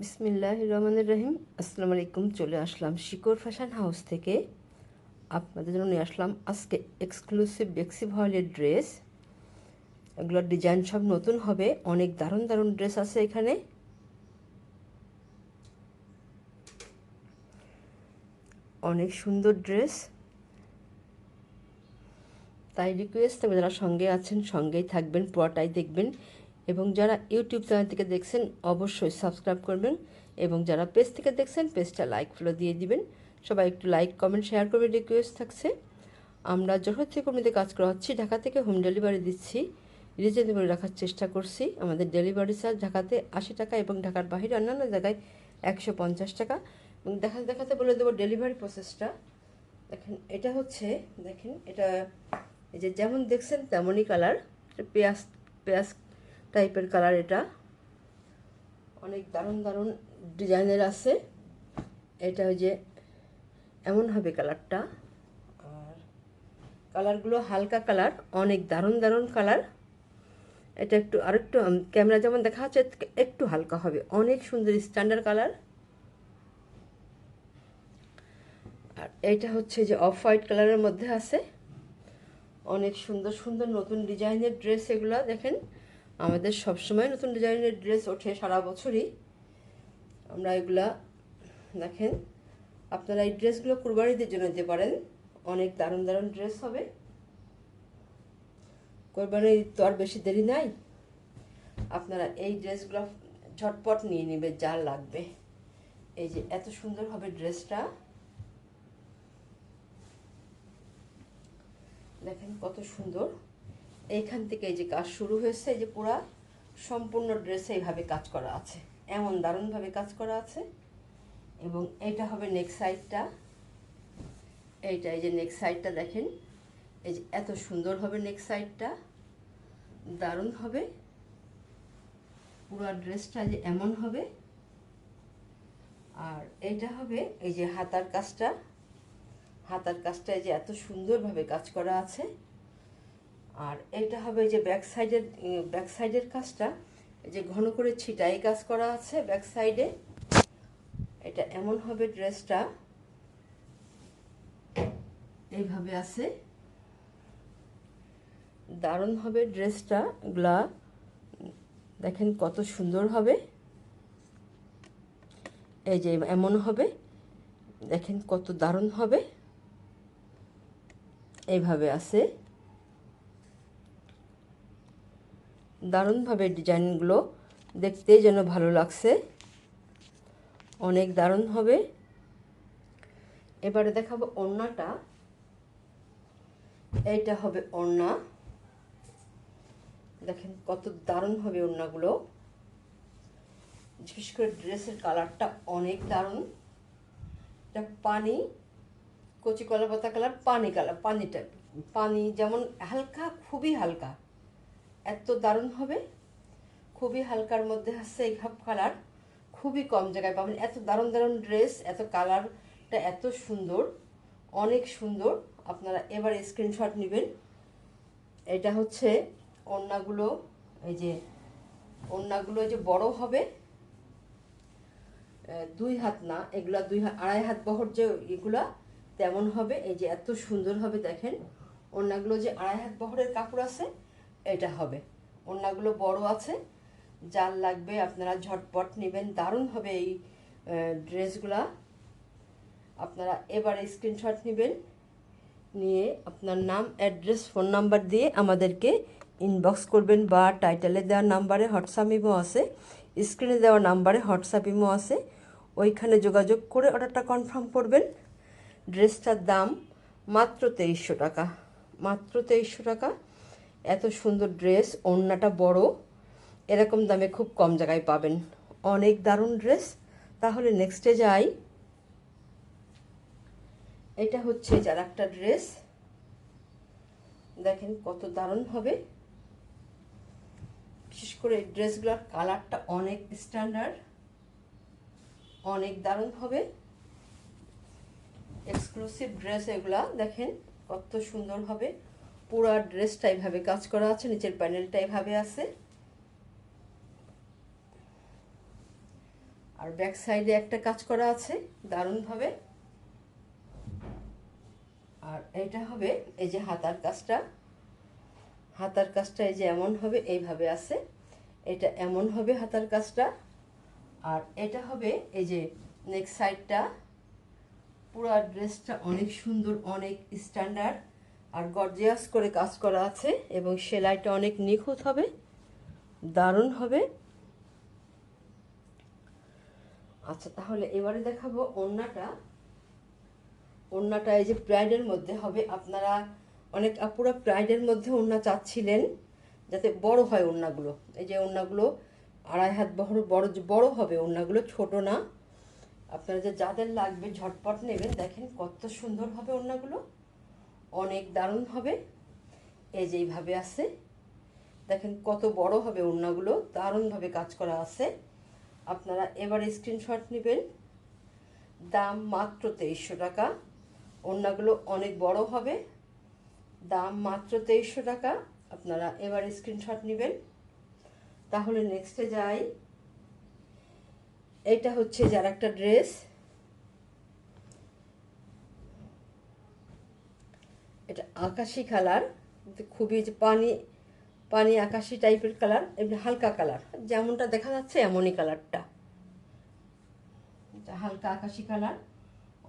বিসমিল্লাহির রহমানির রহিম। আসসালামু আলাইকুম। চলে আসলাম শিকর ফ্যাশন হাউস থেকে। আপনাদের জন্য নিয়ে আসলাম আজকে এক্সক্লুসিভ বেক্সি ভয়েলের ড্রেস। এগুলোর ডিজাইন সব নতুন হবে। অনেক দারুণ দারুণ ড্রেস আছে এখানে। অনেক সুন্দর ড্রেস। তাই রিকোয়েস্ট থাকবে, যারা সঙ্গে আছেন সঙ্গেই থাকবেন, পুরোটাই দেখবেন। এবং যারা ইউটিউব চ্যানেল থেকে দেখছেন অবশ্যই সাবস্ক্রাইব করবেন। এবং যারা পেজ থেকে দেখছেন পেজটা লাইক ফলো দিয়ে দিবেন। সবাই একটু লাইক কমেন্ট শেয়ার করবেন, রিকোয়েস্ট থাকছে। আমরা যশোর থেকে কর্মীদের কাজ করা হচ্ছি, ঢাকা থেকে হোম ডেলিভারি দিচ্ছি। রিজনেবল রাখার চেষ্টা করছি। আমাদের ডেলিভারি চার্জ ঢাকাতে 80 টাকা এবং ঢাকার বাইরে অন্যান্য জায়গায় 150 টাকা। এবং দেখাতে দেখাতে বলে দেবো ডেলিভারি প্রসেসটা। দেখেন এটা হচ্ছে, দেখেন এটা এই যে যেমন দেখছেন তেমনই কালার। পেঁয়াজ পেঁয়াজ টাইপের কালার। এটা অনেক দারুণ দারুণ ডিজাইনের আছে। এটা ওই যে এমন হবে কালারটা। আর কালারগুলো হালকা কালার, অনেক দারুণ দারুণ কালার। এটা একটু আরেকটু ক্যামেরা যেমন দেখা যাচ্ছে একটু হালকা হবে। অনেক সুন্দর স্ট্যান্ডার্ড কালার। আর এইটা হচ্ছে যে অফ হোয়াইট কালারের মধ্যে আছে। অনেক সুন্দর সুন্দর নতুন ডিজাইনের ড্রেস এগুলো। দেখেন আমাদের সবসময় নতুন ডিজাইনের ড্রেস ওঠে সারা বছরই। আমরা এগুলা দেখেন, আপনারা এই ড্রেসগুলো কুরবানিদের জন্য দিতে পারেন। অনেক দারুণ দারুণ ড্রেস হবে। কোরবানির তো আর বেশি দেরি নাই। আপনারা এই ড্রেসগুলো ঝটপট নিয়ে নেবে যার লাগবে। এই যে এত সুন্দর হবে ড্রেসটা। দেখেন কত সুন্দর। এইখান থেকে এই যে কাজ শুরু হয়েছে, এই যে পুরা সম্পূর্ণ ড্রেসে এইভাবে কাজ করা আছে। এমন দারুণভাবে কাজ করা আছে। এবং এইটা হবে নেক সাইডটা। এইটা এই যে নেক সাইডটা দেখেন, এই যে এত সুন্দর হবে নেক সাইডটা, দারুণ হবে। পুরো ড্রেসটা যে এমন হবে। আর এইটা হবে এই যে হাতার কাজটা। হাতার কাজটা এই যে এত সুন্দরভাবে কাজ করা আছে। আর এইটা হবে এই যে ব্যাক সাইডের কাজটা, এই যে ঘন করে ছিটাই কাজ করা আছে ব্যাক সাইডে। এটা এমন হবে ড্রেসটা, এইভাবে আছে। দারুণ হবে ড্রেসটা। এগুলা দেখেন কত সুন্দর হবে। এই যে এমন হবে, দেখেন কত দারুণ হবে। এইভাবে আছে। দারুণভাবে ডিজাইনগুলো দেখতে যেন ভালো লাগছে। অনেক দারুণ হবে। এবারে দেখাবো ওড়নাটা। এইটা হবে ওড়না। দেখেন কত দারুণ হবে ওড়নাগুলো। বিশেষ করে ড্রেসের কালারটা অনেক দারুণ। এটা পানি কচি কলা পাতা কালার, পানি কালার, পানিটা পানি যেমন হালকা, খুবই হালকা। এত দারুণ হবে। খুবই হালকার মধ্যে আছে এই কালার। খুবই কম জায়গায় পাবেন এত দারুণ দারুণ ড্রেস। এত কালারটা এত সুন্দর, অনেক সুন্দর। আপনারা এবার স্ক্রিনশট নেবেন। এটা হচ্ছে ওড়নাগুলো। এই যে ওড়নাগুলো এই যে বড় হবে, 2 হাত না, এগুলা 2.5 হাত বহর যে এগুলা তেমন হবে। এই যে এত সুন্দর হবে। দেখেন ওড়নাগুলো যে 2.5 হাত বহরের কাপড় আছে এটা হবে। ওড়নাগুলো বড় আছে। যার লাগবে আপনারা ঝটপট নেবেন। দারুণ হবে এই ড্রেসগুলা। আপনারা এবারে স্ক্রিনশট নেবেন, নিয়ে আপনার নাম, অ্যাড্রেস, ফোন নাম্বার দিয়ে আমাদেরকে ইনবক্স করবেন, বা টাইটেলে দেওয়া নাম্বারে হোয়াটসঅ্যাপ ইমো আছে, স্ক্রিনে দেওয়া নাম্বারে হোয়াটসঅ্যাপ ইমো আছে, ওইখানে যোগাযোগ করে অর্ডারটা কনফার্ম করবেন। ড্রেসটার দাম মাত্র 2300 টাকা। মাত্র 2300 টাকা। এত সুন্দর ড্রেস, ওড়নাটা বড়, এরকম দামে খুব কম জায়গায় পাবেন। অনেক দারুণ ড্রেস। তাহলে নেক্সটে যাই। এটা হচ্ছে যার একটা ড্রেস। দেখেন কত দারুণ হবে। বিশেষ করে এই ড্রেসগুলোর কালারটা অনেক স্ট্যান্ডার্ড, অনেক দারুণ হবে। এক্সক্লুসিভ ড্রেস এগুলা। দেখেন কত সুন্দর হবে। পুরো ড্রেসটা এইভাবে কাজ করা আছে, নিচের প্যানেলটা এইভাবে আছে। আর ব্যাক সাইডে একটা কাজ করা আছে দারুণভাবে। আর এটা হবে এই যে হাতার কাজটা, হাতার কাজটা এই যে এমন হবে, এইভাবে আছে, এটা এমন হবে হাতার কাজটা। আর এটা হবে এই যে নেক সাইডটা। পুরো ড্রেসটা অনেক সুন্দর, অনেক স্ট্যান্ডার্ড আর গর্জিয়াস করে কাজ করা আছে এবং সেলাইটা অনেক নিখুঁত হবে, দারুণ হবে। আচ্ছা, তাহলে এবারে দেখাবো ওড়নাটা। ওড়নাটা এই যে প্রাইডের মধ্যে হবে। আপনারা অনেক আপুরা প্রাইডের মধ্যে ওড়না চাচ্ছিলেন যাতে বড় হয় ওড়নাগুলো। এই যে ওড়নাগুলো 2.5 হাত বড় হবে ওড়নাগুলো, ছোট না। আপনারা যে যাদের লাগবে ঝটপট নেবেন। দেখেন কত সুন্দর হবে ওড়নাগুলো, অনেক দারুণ হবে। এই যে এইভাবে আছে, দেখেন কত বড় হবে ওড়নাগুলো, দারুণভাবে কাজ করা আছে। আপনারা এবারে স্ক্রিনশট নেবেন। দাম মাত্র 2300 টাকা। ওড়নাগুলো অনেক বড় হবে, দাম মাত্র 2300 টাকা। আপনারা এবার স্ক্রিনশট নেবেন। তাহলে নেক্সটে যাই। এটা হচ্ছে যার একটা ড্রেস, এটা আকাশি কালার, খুবই যে পানি আকাশি টাইপের কালার, এমনি হালকা কালার, যেমনটা দেখা যাচ্ছে এমনই কালারটা। এটা হালকা আকাশি কালার,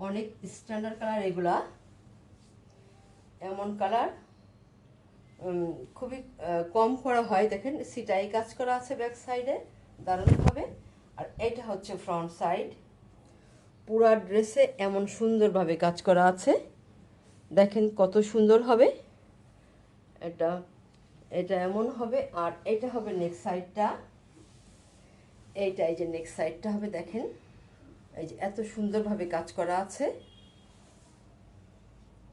অনেক স্ট্যান্ডার্ড কালার এগুলা। এমন কালার খুবই কম করা হয়। দেখেন সিটাই কাজ করা আছে ব্যাক সাইডে দারুণভাবে। আর এটা হচ্ছে ফ্রন্ট সাইড। পুরা ড্রেসে এমন সুন্দরভাবে কাজ করা আছে, দেখেন কত সুন্দর হবে। এটা এটা এমন হবে। আর এটা হবে নেক সাইডটা। এইটা এই যে নেক সাইডটা হবে, দেখেন এই যে এত সুন্দরভাবে কাজ করা আছে।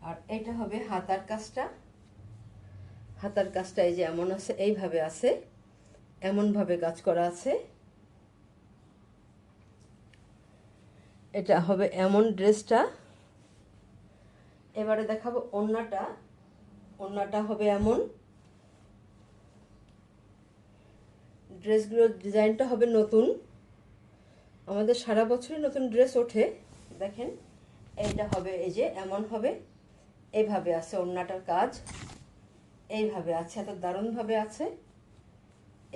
আর এটা হবে হাতার কাজটা। হাতার কাজটা এই যে এমন আছে, এইভাবে আছে, এমনভাবে কাজ করা আছে। এটা হবে এমন ড্রেসটা। এবারে দেখাবো ওড়নাটা। ওড়নাটা হবে এমন, ড্রেসগুলোর ডিজাইনটা হবে নতুন। আমাদের সারা বছরই নতুন ড্রেস ওঠে। দেখেন এইটা হবে এই যে এমন হবে, এইভাবে আছে ওড়নাটার কাজ, এইভাবে আছে, এত দারুণভাবে আছে,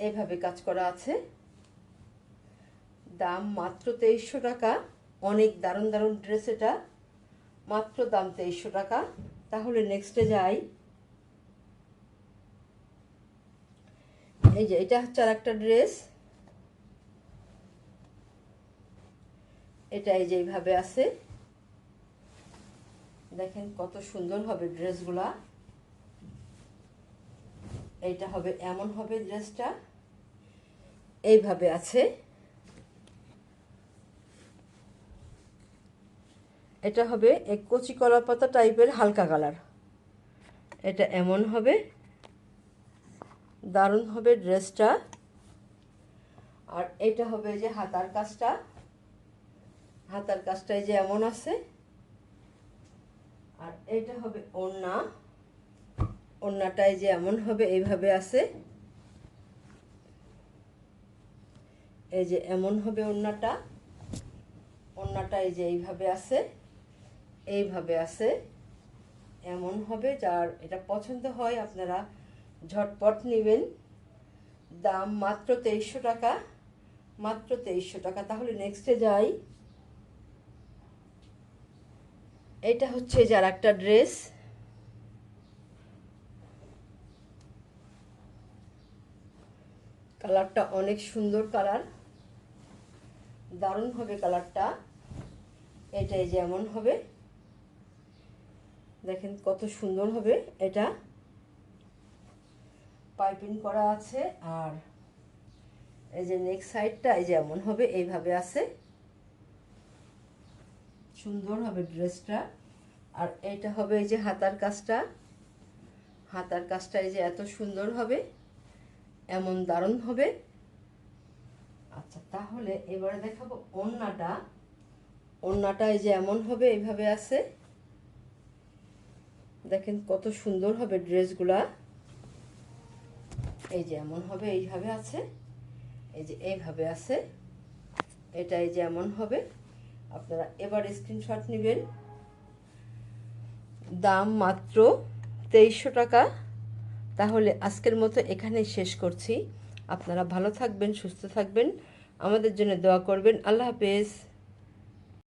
এইভাবে কাজ করা আছে। দাম মাত্র 2300 টাকা। অনেক দারুণ দারুণ ড্রেস এটা, মাত্র দাম 2300 টাকা। তাহলে নেক্সটে যাই। এই যে এটা হচ্ছে আর একটা ড্রেস। এটা এই যে এইভাবে আছে, দেখেন কত সুন্দর হবে ড্রেসগুলা। এইটা হবে এমন হবে ড্রেসটা, এইভাবে আছে। এটা হবে এক কচি কলা পাতা টাইপের হালকা কালার। এটা এমন হবে, দারুণ হবে ড্রেসটা। আর এটা হবে যে হাতার কাজটা। হাতার কাজটা এই যে এমন আছে। আর এটা হবে ওড়না। ওড়নাটাই যে এমন হবে, এইভাবে আছে, এই যে এমন হবে ওড়নাটা। ওড়নাটা এই যে এইভাবে আছে, এইভাবে আছে, এমন হবে। যার এটা পছন্দ হয় আপনারা ঝটপট নেবেন। দাম মাত্র 2300 টাকা, মাত্র 2300 টাকা। তাহলে নেক্সটে যাই। এটা হচ্ছে যার একটা ড্রেস। কালারটা অনেক সুন্দর কালার, দারুণ হবে কালারটা। এটাই যেমন হবে, দেখেন কত সুন্দর হবে। এটা পাইপিং করা আছে। আর এই যে নেক সাইডটা এই যে এমন হবে, এইভাবে আছে, সুন্দর হবে ড্রেসটা। আর এইটা হবে এই যে হাতার কাজটা। হাতার কাজটা এই যে এত সুন্দর হবে, এমন দারুণ হবে। আচ্ছা, তাহলে এবারে দেখাবো ওড়নাটা। ওড়নাটা এই যে এমন হবে, এইভাবে আছে, দেখেন কত সুন্দর হবে ড্রেসগুলা। এই যে এমন হবে, এইভাবে আছে, এই যে এইভাবে আছে, এটাই যেমন হবে। আপনারা এবার স্ক্রিনশট নেবেন। দাম মাত্র 2300 টাকা। তাহলে আজকের মতো এখানেই শেষ করছি। আপনারা ভালো থাকবেন, সুস্থ থাকবেন, আমাদের জন্য দোয়া করবেন। আল্লাহ হাফেজ।